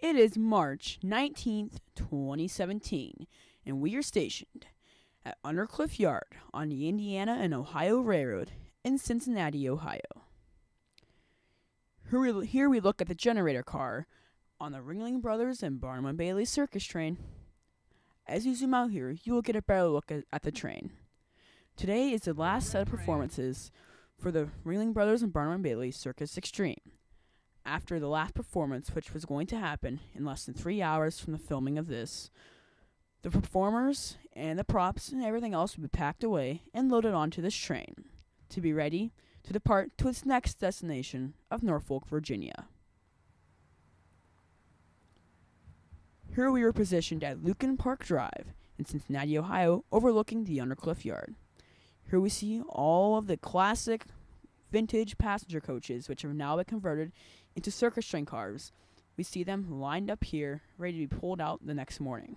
It is March 19th, 2017, and we are stationed at Undercliff Yard on the Indiana and Ohio Railroad in Cincinnati, Ohio. Here we look at the generator car on the Ringling Brothers and Barnum & Bailey Circus train. As you zoom out here, you will get a better look at the train. Today is the last set of performances for the Ringling Brothers and Barnum & Bailey Circus Extreme. After the last performance, which was going to happen in less than 3 hours from the filming of this, the performers and the props and everything else will be packed away and loaded onto this train to be ready to depart to its next destination of Norfolk, Virginia. Here we are positioned at Lucan Park Drive in Cincinnati, Ohio, overlooking the Undercliff Yard. Here we see all of the classic vintage passenger coaches, which have now been converted into circus train cars. We see them lined up here, ready to be pulled out the next morning.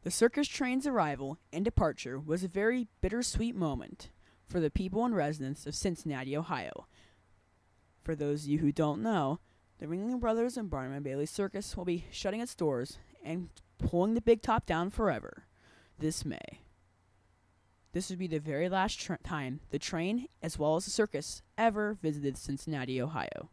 The circus train's arrival and departure was a very bittersweet moment for the people and residents of Cincinnati, Ohio. For those of you who don't know, the Ringling Brothers and Barnum & Bailey Circus will be shutting its doors and pulling the big top down forever this May. This would be the very last time the train, as well as the circus, ever visited Cincinnati, Ohio.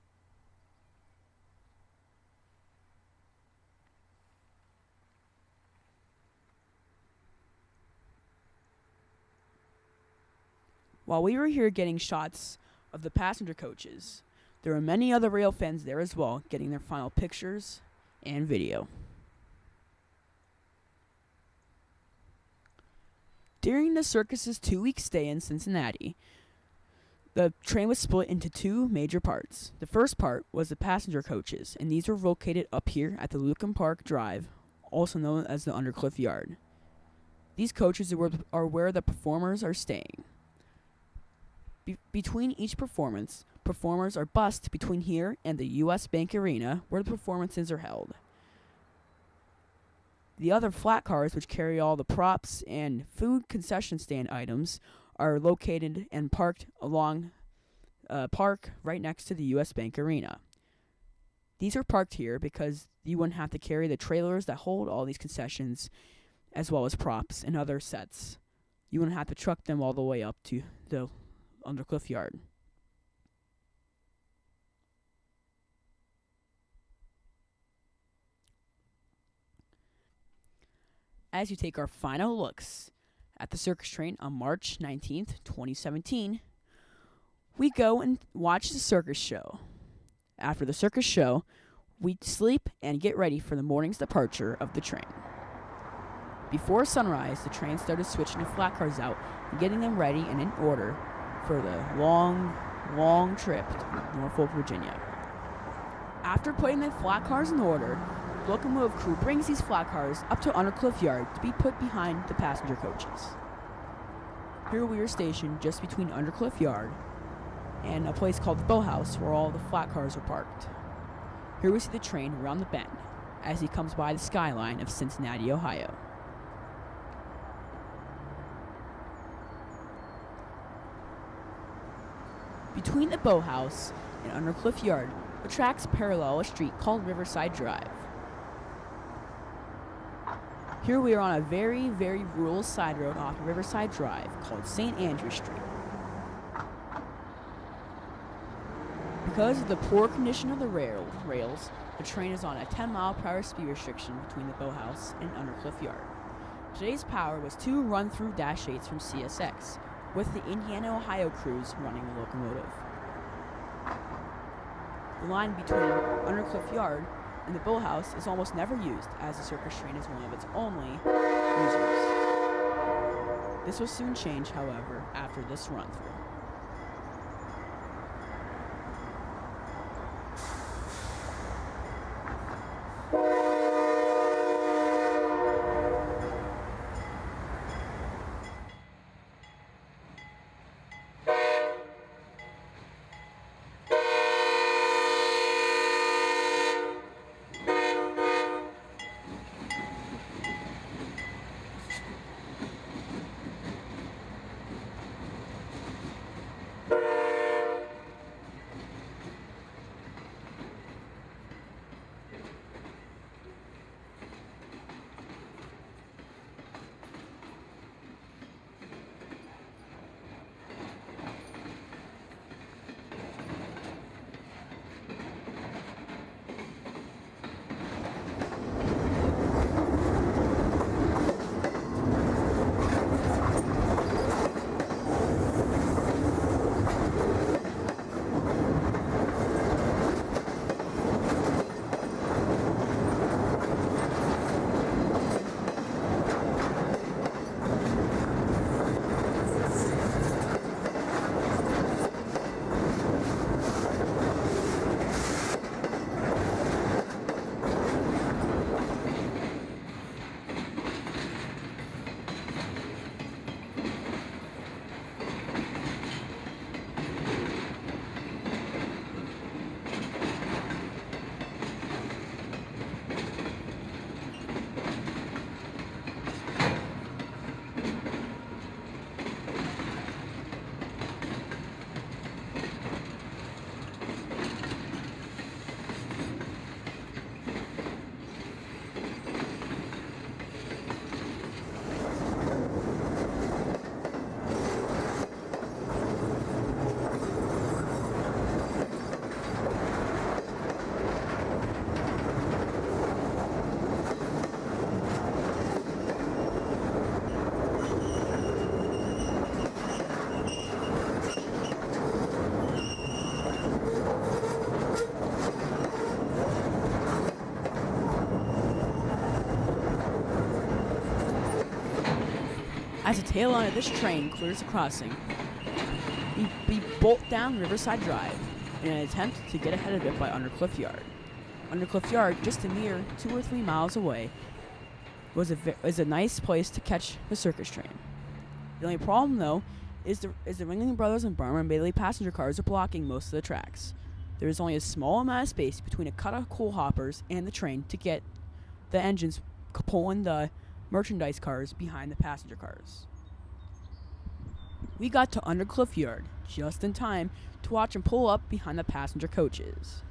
While we were here getting shots of the passenger coaches, there were many other rail fans there as well, getting their final pictures and video. During the circus's 2-week stay in Cincinnati, the train was split into two major parts. The first part was the passenger coaches, and these were located up here at the Lucan Park Drive, also known as the Undercliff Yard. These coaches are where the performers are staying. Between each performance, performers are bussed between here and the U.S. Bank Arena, where the performances are held. The other flat cars, which carry all the props and food concession stand items, are located and parked along park right next to the U.S. Bank Arena. These are parked here because you wouldn't have to carry the trailers that hold all these concessions, as well as props and other sets. You wouldn't have to truck them all the way up to the Undercliff Yard. As you take our final looks at the circus train on March 19th, 2017, we go and watch the circus show. After the circus show, we sleep and get ready for the morning's departure of the train. Before sunrise, the train started switching the flat cars out and getting them ready and in order for the long trip to Norfolk, Virginia. After putting the flat cars in order, the locomotive crew brings these flat cars up to Undercliff Yard to be put behind the passenger coaches. Here we are stationed just between Undercliff Yard and a place called the Boathouse, where all the flat cars are parked. Here we see the train around the bend as he comes by the skyline of Cincinnati, Ohio. Between the Boathouse and Undercliff Yard, the tracks parallel a street called Riverside Drive. Here we are on a very, very rural side road off Riverside Drive called St. Andrew Street. Because of the poor condition of the rails, the train is on a 10-mile-per-hour speed restriction between the Boathouse and Undercliff Yard. Today's power was 2 run-through Dash 8s from CSX, with the Indiana, Ohio crews running the locomotive. The line between Undercliff Yard and the Boathouse is almost never used, as the circus train is one of its only users. This will soon change, however, after this run-through. As the tail end of this train clears the crossing, we bolt down Riverside Drive in an attempt to get ahead of it by Undercliff Yard. Undercliff Yard, just a mere 2 or 3 miles away, was a nice place to catch the circus train. The only problem, though, is the Ringling Brothers and Barnum and Bailey passenger cars are blocking most of the tracks. There is only a small amount of space between a cut of coal hoppers and the train to get the engines pulling the merchandise cars behind the passenger cars. We got to Undercliff Yard just in time to watch them pull up behind the passenger coaches.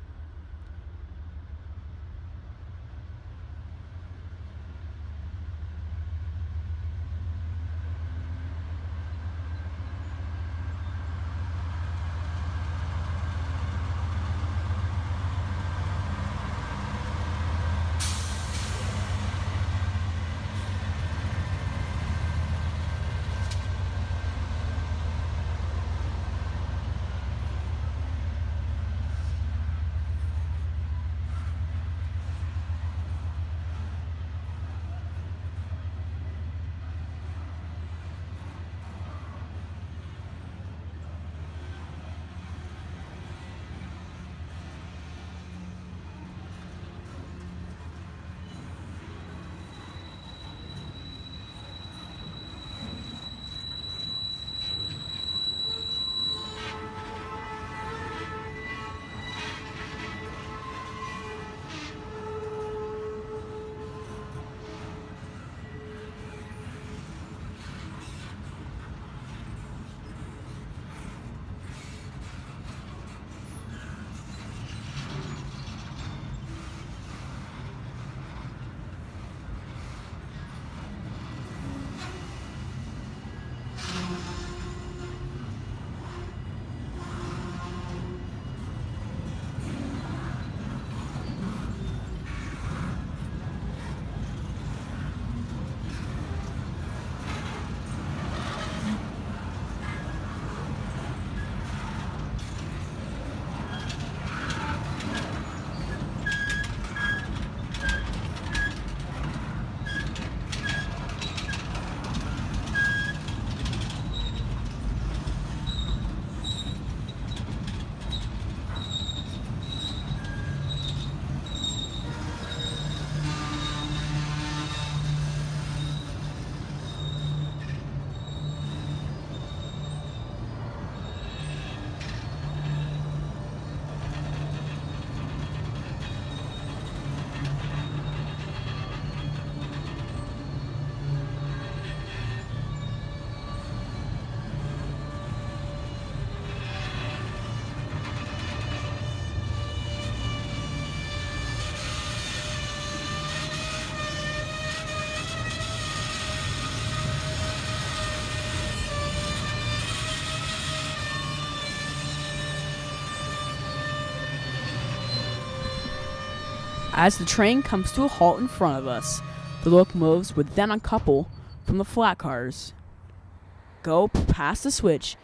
As the train comes to a halt in front of us, the locomotives would then uncouple from the flat cars, go past the switch,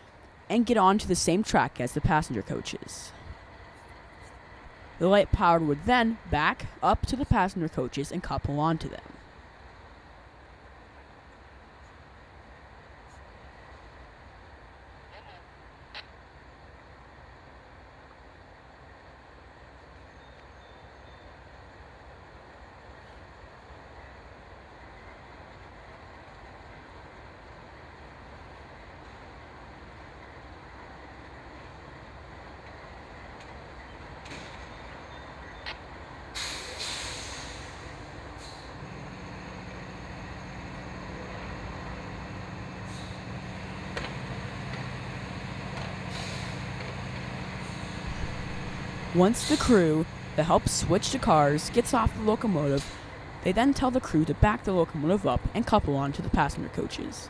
and get onto the same track as the passenger coaches. The light powered would then back up to the passenger coaches and couple onto them. Once the crew that helps switch the cars gets off the locomotive, they then tell the crew to back the locomotive up and couple onto the passenger coaches.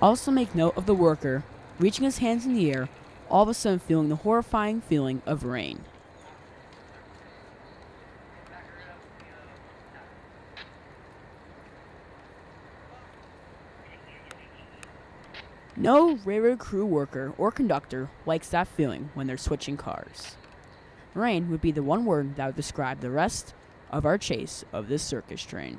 Also make note of the worker reaching his hands in the air, all of a sudden feeling the horrifying feeling of rain. No railroad crew worker or conductor likes that feeling when they're switching cars. Rain would be the one word that would describe the rest of our chase of this circus train.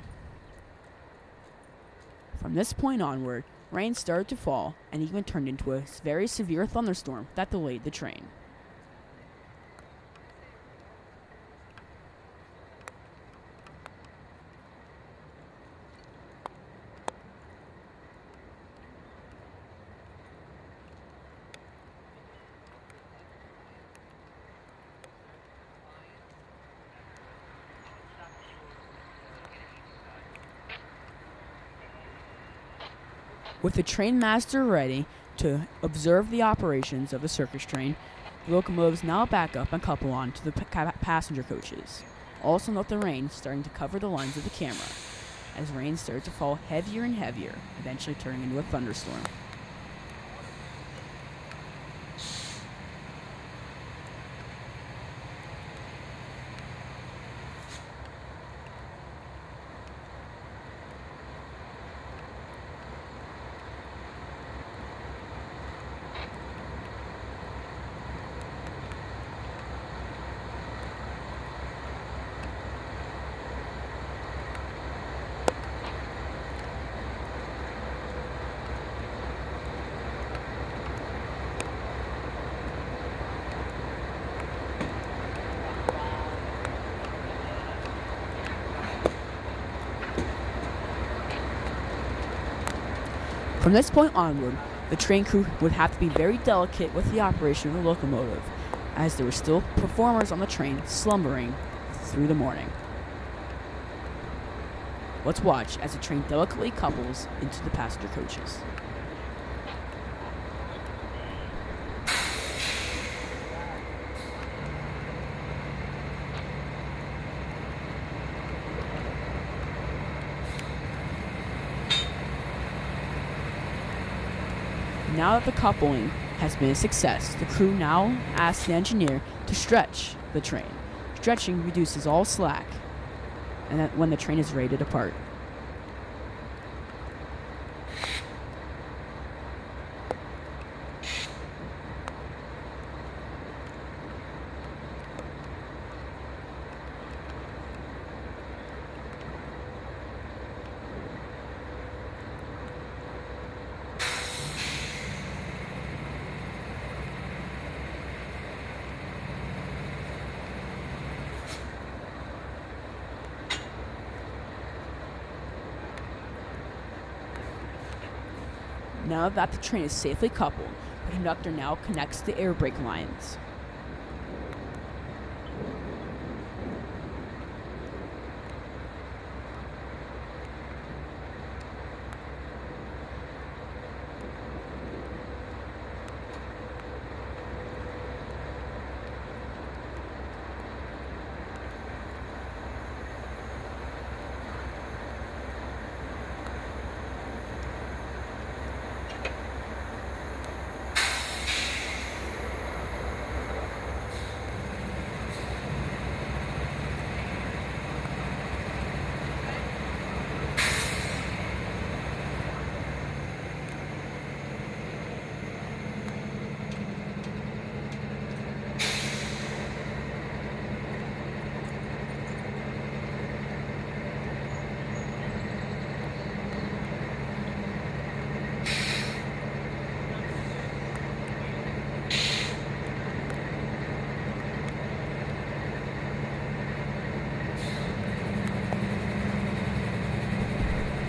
From this point onward, Rain started to fall and even turned into a very severe thunderstorm that delayed the train. With the train master ready to observe the operations of the circus train, the locomotives now back up and couple on to the passenger coaches. Also note the rain starting to cover the lines of the camera, as rain started to fall heavier and heavier, eventually turning into a thunderstorm. From this point onward, the train crew would have to be very delicate with the operation of the locomotive, as there were still performers on the train slumbering through the morning. Let's watch as the train delicately couples into the passenger coaches. Now that the coupling has been a success, the crew now asks the engineer to stretch the train. Stretching reduces all slack, and that when the train is ready to depart. Now that the train is safely coupled, the conductor now connects the air brake lines.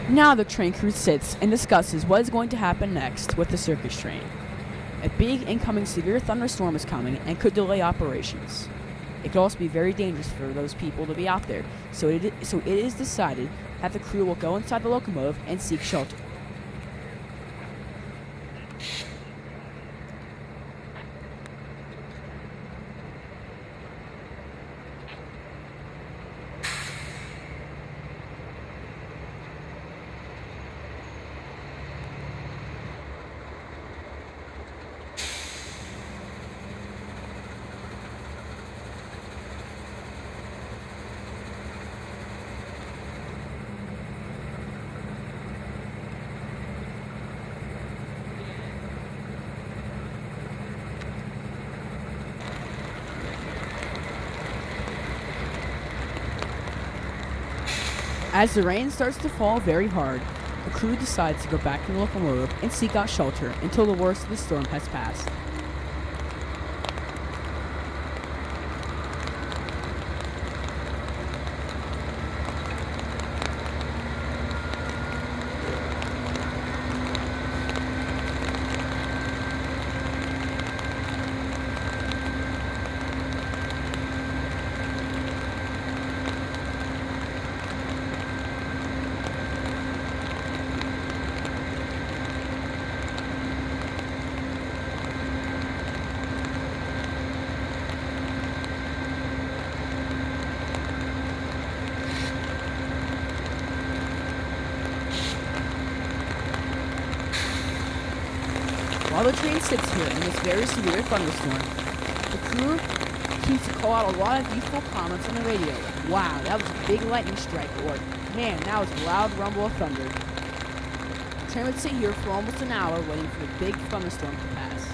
Now the train crew sits and discusses what is going to happen next with the circus train. A big incoming severe thunderstorm is coming and could delay operations. It could also be very dangerous for those people to be out there, so it is decided that the crew will go inside the locomotive and seek shelter. As the rain starts to fall very hard, the crew decides to go back in the locomotive and seek out shelter until the worst of the storm has passed. While the train sits here in this very severe thunderstorm, the crew keeps to call out a lot of youthful comments on the radio. Wow, that was a big lightning strike, or man, that was a loud rumble of thunder. The train would sit here for almost an hour waiting for the big thunderstorm to pass.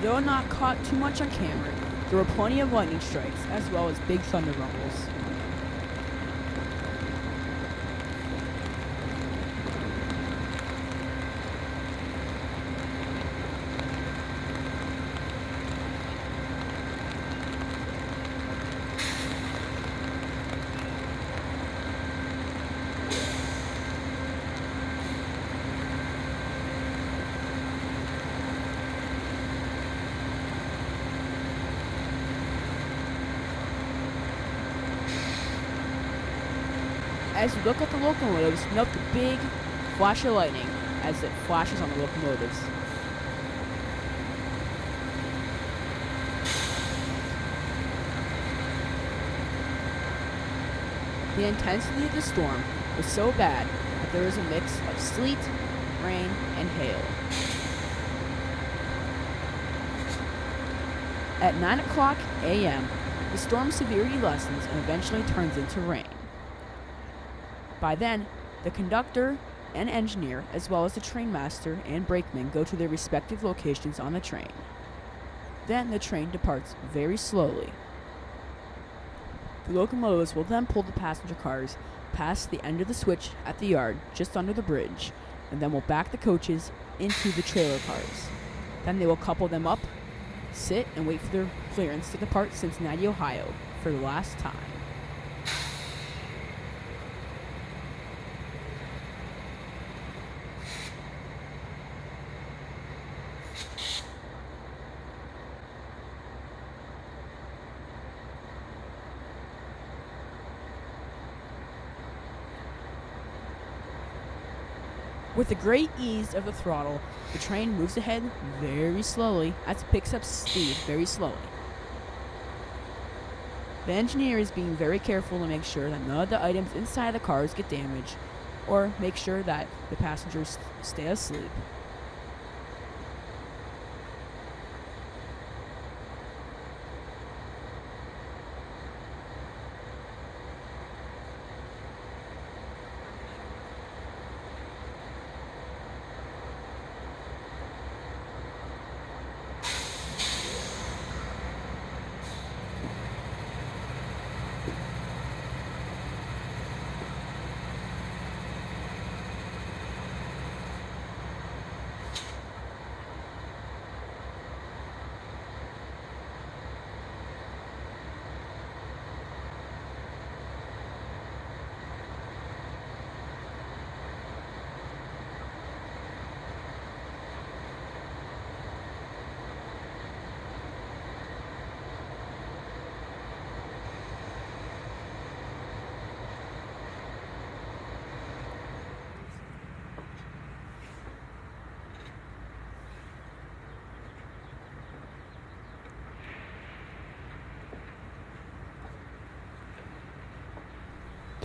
Though not caught too much on camera, there were plenty of lightning strikes as well as big thunder rumbles. As you look at the locomotives, note the big flash of lightning as it flashes on the locomotives. The intensity of the storm was so bad that there was a mix of sleet, rain, and hail. At 9 o'clock a.m., the storm's severity lessens and eventually turns into rain. By then, the conductor and engineer, as well as the train master and brakeman, go to their respective locations on the train. Then the train departs very slowly. The locomotives will then pull the passenger cars past the end of the switch at the yard just under the bridge, and then will back the coaches into the trailer cars. Then they will couple them up, sit, and wait for their clearance to depart Cincinnati, Ohio for the last time. With the great ease of the throttle, the train moves ahead very slowly as it picks up speed very slowly. The engineer is being very careful to make sure that none of the items inside the cars get damaged, or make sure that the passengers stay asleep.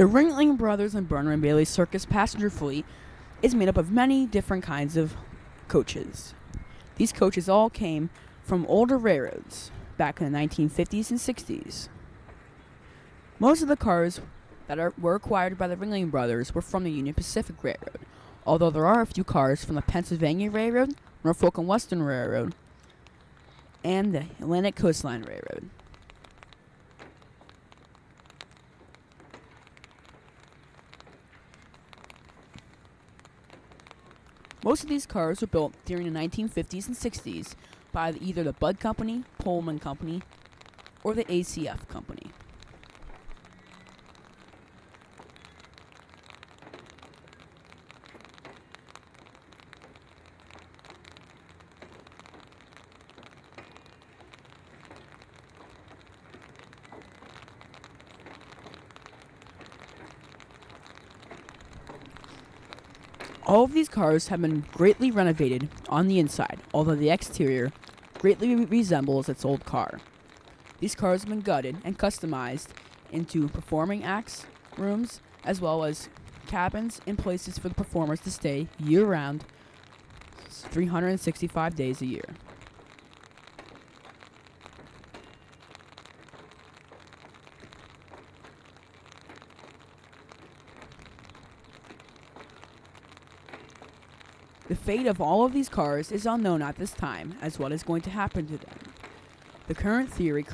The Ringling Brothers and Burner and Bailey Circus passenger fleet is made up of many different kinds of coaches. These coaches all came from older railroads back in the 1950s and 60s. Most of the cars that were acquired by the Ringling Brothers were from the Union Pacific Railroad, although there are a few cars from the Pennsylvania Railroad, Norfolk and Western Railroad, and the Atlantic Coastline Railroad. Most of these cars were built during the 1950s and 60s by either the Budd Company, Pullman Company, or the ACF Company. All of these cars have been greatly renovated on the inside, although the exterior greatly resembles its old car. These cars have been gutted and customized into performing acts, rooms, as well as cabins and places for the performers to stay year-round, 365 days a year. The fate of all of these cars is unknown at this time as what is going to happen to them. The current theory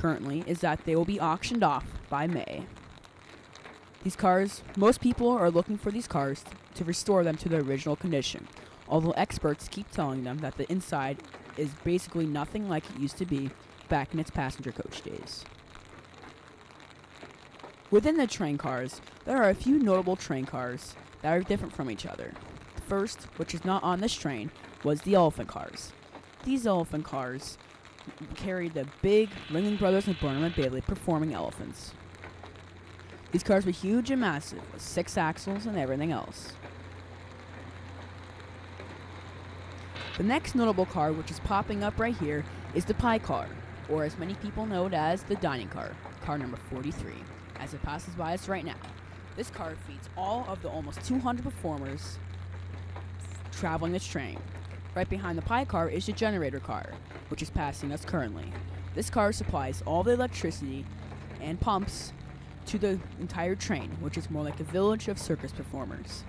is that they will be auctioned off by May. These cars, most people are looking for these cars to restore them to their original condition, although experts keep telling them that the inside is basically nothing like it used to be back in its passenger coach days. Within the train cars, there are a few notable train cars that are different from each other. First, which is not on this train, was the elephant cars. These elephant cars carried the big Ringling Brothers and Burnham and Bailey performing elephants. These cars were huge and massive, with 6 axles and everything else. The next notable car, which is popping up right here, is the pie car, or as many people know it as the dining car, car number 43, as it passes by us right now. This car feeds all of the almost 200 performers traveling this train. Right behind the pie car is the generator car, which is passing us currently. This car supplies all the electricity and pumps to the entire train, which is more like a village of circus performers.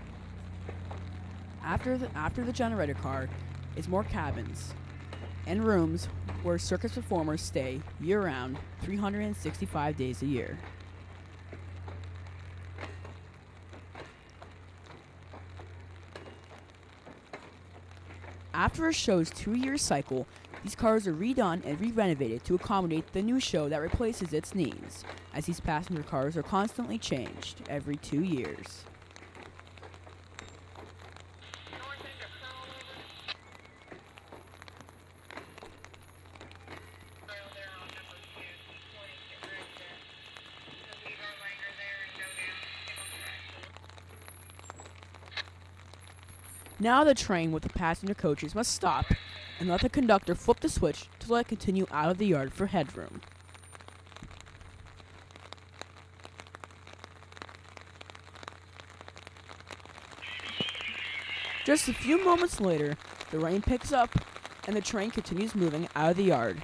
After the generator car is more cabins and rooms where circus performers stay year-round, 365 days a year. After a show's 2-year cycle, these cars are redone and re-renovated to accommodate the new show that replaces its needs, as these passenger cars are constantly changed every 2 years. Now the train with the passenger coaches must stop and let the conductor flip the switch to let it continue out of the yard for headroom. Just a few moments later, the rain picks up and the train continues moving out of the yard.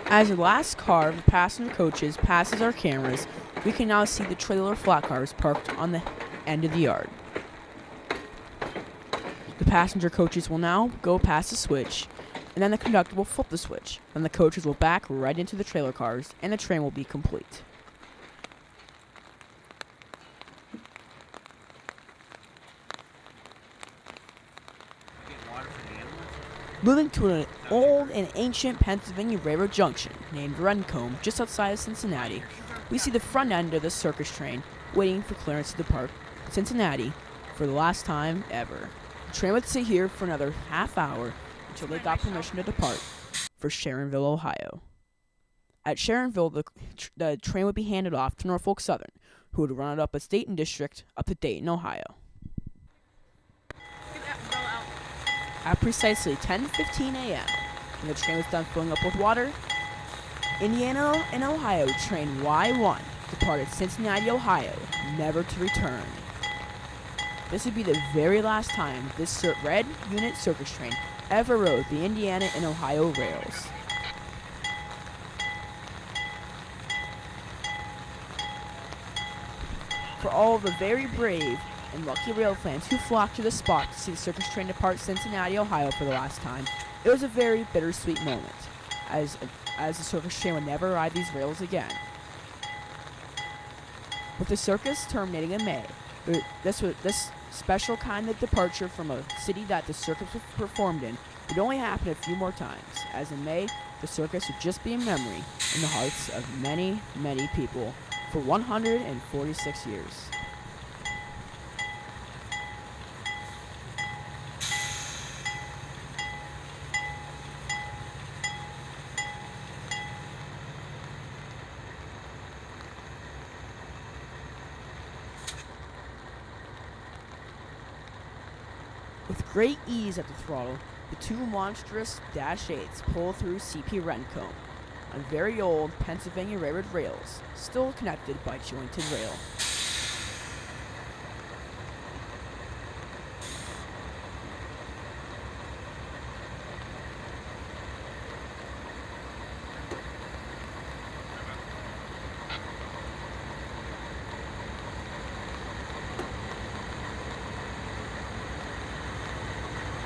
As the last car of the passenger coaches passes our cameras, we can now see the trailer flat cars parked on the end of the yard. The passenger coaches will now go past the switch, and then the conductor will flip the switch. Then the coaches will back right into the trailer cars, and the train will be complete. Moving to an old and ancient Pennsylvania Railroad junction named Rencombe, just outside of Cincinnati, we see the front end of the circus train waiting for clearance to depart Cincinnati for the last time ever. The train would sit here for another half hour until they got permission to depart for Sharonville, Ohio. At Sharonville, the train would be handed off to Norfolk Southern, who would run it up a state and district up to Dayton, Ohio. At precisely 10:15 a.m., when the train was done filling up with water, Indiana and Ohio train Y1 departed Cincinnati, Ohio, never to return. This would be the very last time this red unit circus train ever rode the Indiana and Ohio rails. For all of the very brave and lucky rail fans who flocked to the spot to see the circus train depart Cincinnati, Ohio for the last time, it was a very bittersweet moment, as the circus train would never ride these rails again. With the circus terminating in May, this special kind of departure from a city that the circus was performed in would only happen a few more times, as in May, the circus would just be a memory in the hearts of many, many people for 146 years. With great ease at the throttle, the two monstrous Dash 8s pull through CP Rencombe on very old Pennsylvania Railroad rails, still connected by jointed rail.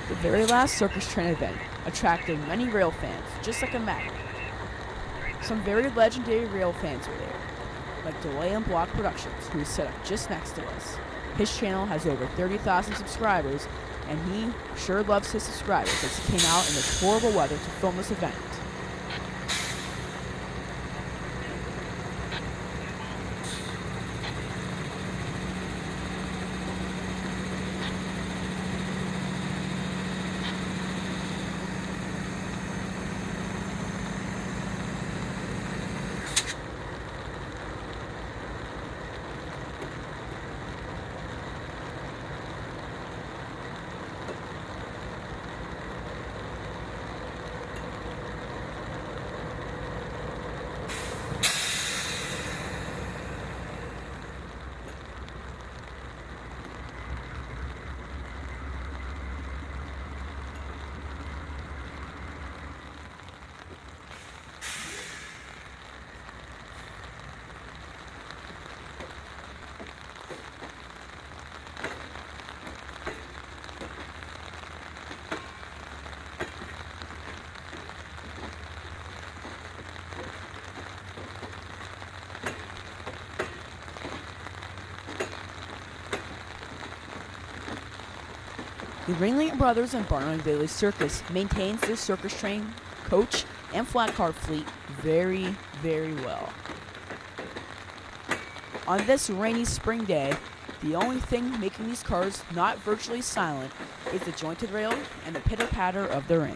The very last circus train event attracted many rail fans, just like a magnet. Some very legendary rail fans are there, like Delay and Block Productions, who is set up just next to us. His channel has over 30,000 subscribers, and he sure loves his subscribers as he came out in this horrible weather to film this event. The Ringling Brothers and Barnum and Bailey Circus maintains their circus train, coach, and flat car fleet very, very well. On this rainy spring day, the only thing making these cars not virtually silent is the jointed rail and the pitter-patter of the rain.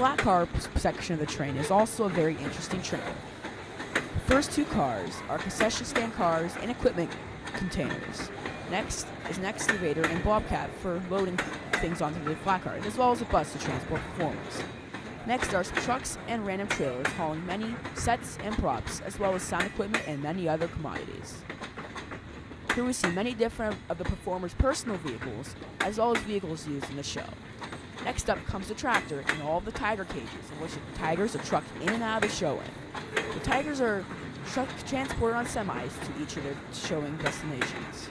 flat car section of the train is also a very interesting train. The first two cars are concession stand cars and equipment containers. Next is an excavator and bobcat for loading things onto the flat car, as well as a bus to transport performers. Next are some trucks and random trailers hauling many sets and props, as well as sound equipment and many other commodities. Here we see many different of the performers' personal vehicles, as well as vehicles used in the show. Next up comes the tractor and all of the tiger cages, in which the tigers are trucked in and out of the show in. The tigers are transported on semis to each of their showing destinations.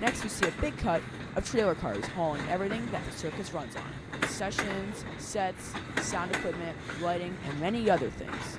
Next we see a big cut of trailer cars hauling everything that the circus runs on. Concessions, sets, sound equipment, lighting, and many other things.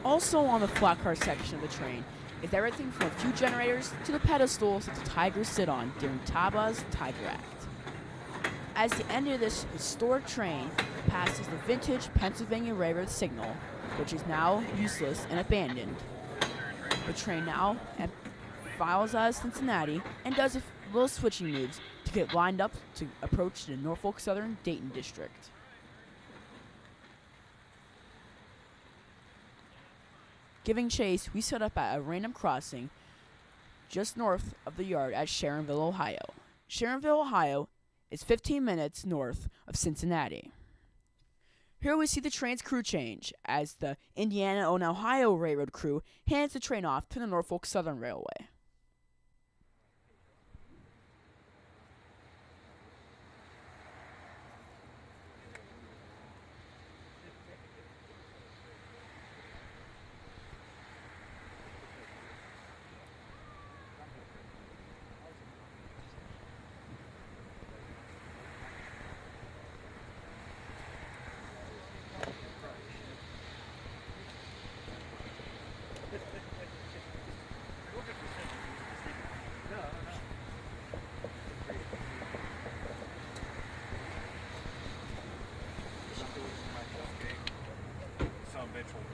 Also on the flat car section of the train is everything from a few generators to the pedestals that the tigers sit on during Taba's Tiger Act. As the end of this historic train passes the vintage Pennsylvania Railroad signal, which is now useless and abandoned, the train now files out of Cincinnati and does a little switching moves to get lined up to approach the Norfolk Southern Dayton district. Giving chase, we set up at a random crossing just north of the yard at Sharonville, Ohio. Sharonville, Ohio is 15 minutes north of Cincinnati. Here we see the train's crew change as the Indiana and Ohio Railroad crew hands the train off to the Norfolk Southern Railway.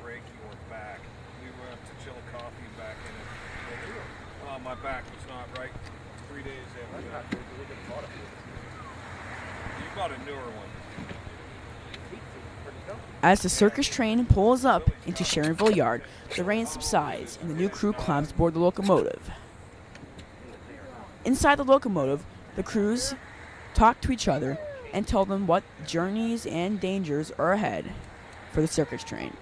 Break your back. We went to chill coffee back in it. My back was not right 3 days after that. You bought a newer one. As the circus train pulls up into Sharonville Yard, the rain subsides and the new crew climbs aboard the locomotive. Inside the locomotive, the crews talk to each other and tell them what journeys and dangers are ahead for the circus train.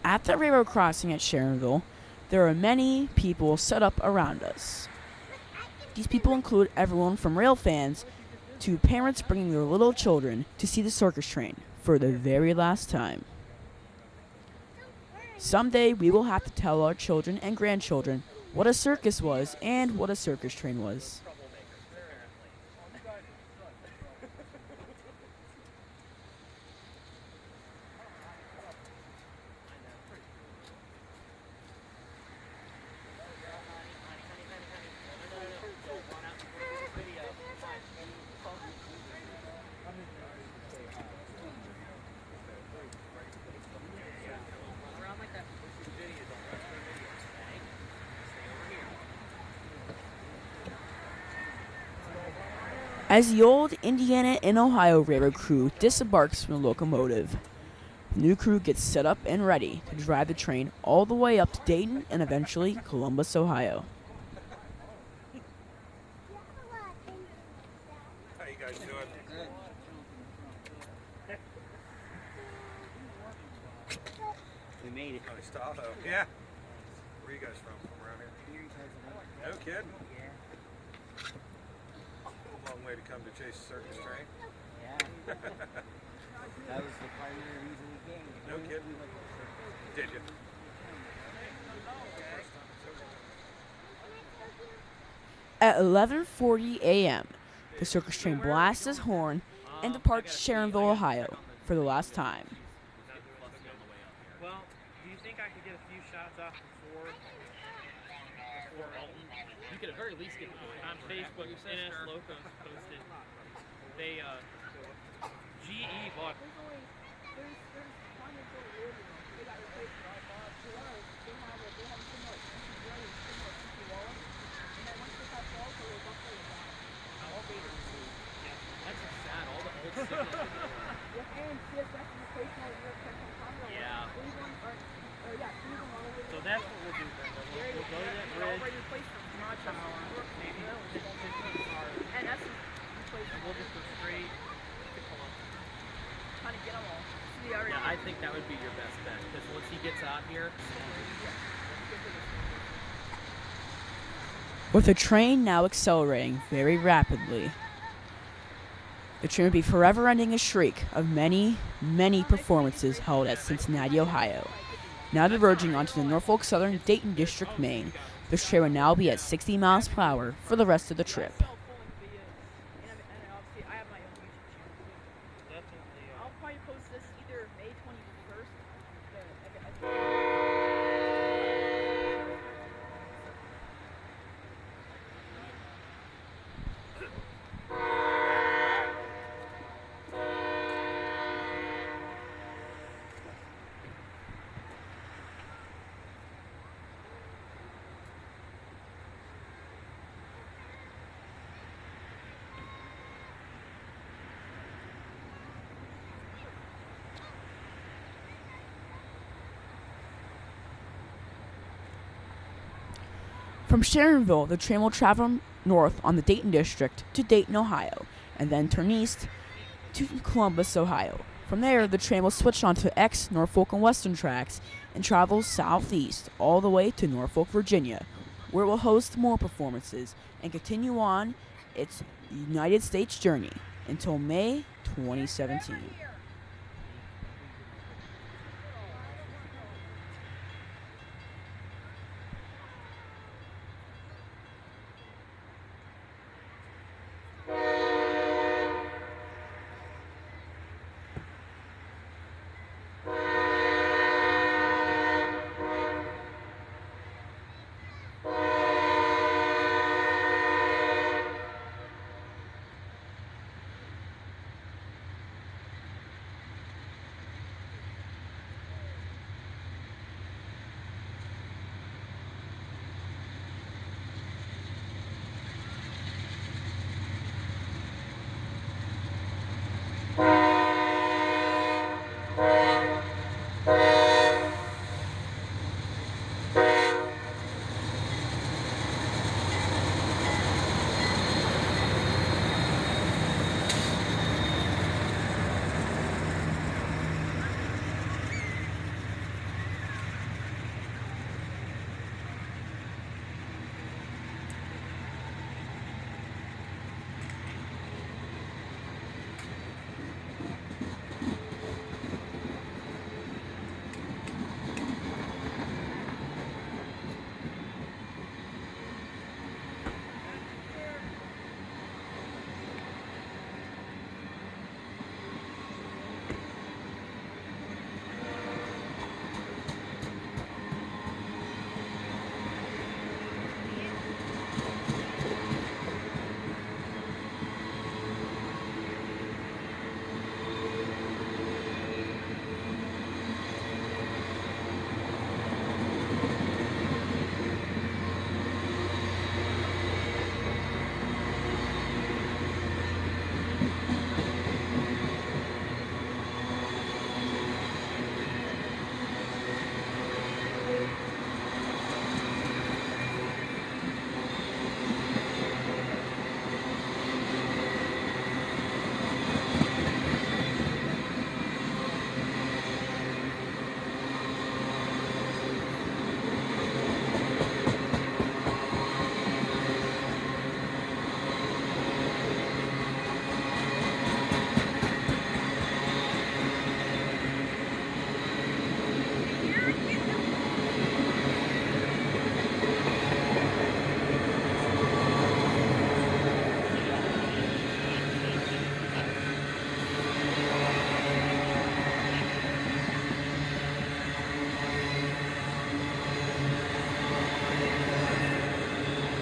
At the railroad crossing at Sharonville, there are many people set up around us. These people include everyone from rail fans to parents bringing their little children to see the circus train for the very last time. Someday we will have to tell our children and grandchildren what a circus was and what a circus train was. as the old Indiana and Ohio Railroad crew disembarks from the locomotive. The new crew gets set up and ready to drive the train all the way up to Dayton and eventually Columbus, Ohio. How you guys doing? We made it. Nice Tahoe. Yeah. Where are you guys from? From around here? Erie, Pennsylvania. No kidding. Yeah. A long way to come to chase a circus train. Yeah. That was the primary reason we came. No kidding. We went to the circus. Did you? At 11:40 a.m., the circus train blasts his horn and departs Sharonville, Ohio, for the last time. Well, do you think I could get a few shots off before Alton? You could at very least get On Facebook, NS Locos posted. They, GE bought. That's just sad. All the old signals. Yeah. So that's what we'll do, Brenda. We'll go to that bridge. Maybe 15 cars. And we'll just go straight to Columbus. Yeah, I think that would be your best bet because once he gets out here, With the train now accelerating very rapidly, the train would be forever ending a streak of many, many performances held at Cincinnati, Ohio. Now diverging onto the Norfolk Southern Dayton District, Maine, the train will now be at 60 miles per hour for the rest of the trip. I'll probably post this either May 21st. From Sharonville, the train will travel north on the Dayton District to Dayton, Ohio, and then turn east to Columbus, Ohio. From there, the train will switch onto X, Norfolk, and Western tracks and travel southeast all the way to Norfolk, Virginia, where it will host more performances and continue on its United States journey until May 2017.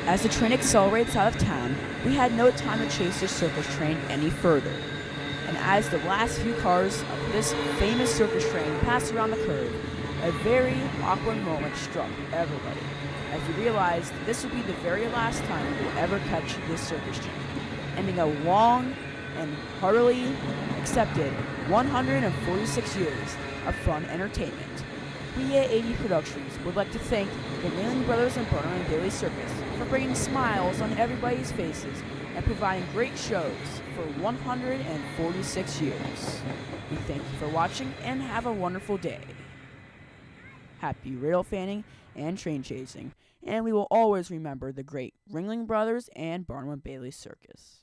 As the train accelerates out of town, we had no time to chase the circus train any further. And as the last few cars of this famous circus train passed around the curve, a very awkward moment struck everybody, as we realized this would be the very last time we will ever catch this circus train, ending a long and heartily accepted 146 years of fun entertainment. We at 80 Productions would like to thank the Ringling Brothers and Barnum and Bailey Circus for bringing smiles on everybody's faces and providing great shows for 146 years. We thank you for watching and have a wonderful day. Happy rail fanning and train chasing, and we will always remember the great Ringling Brothers and Barnum and Bailey Circus.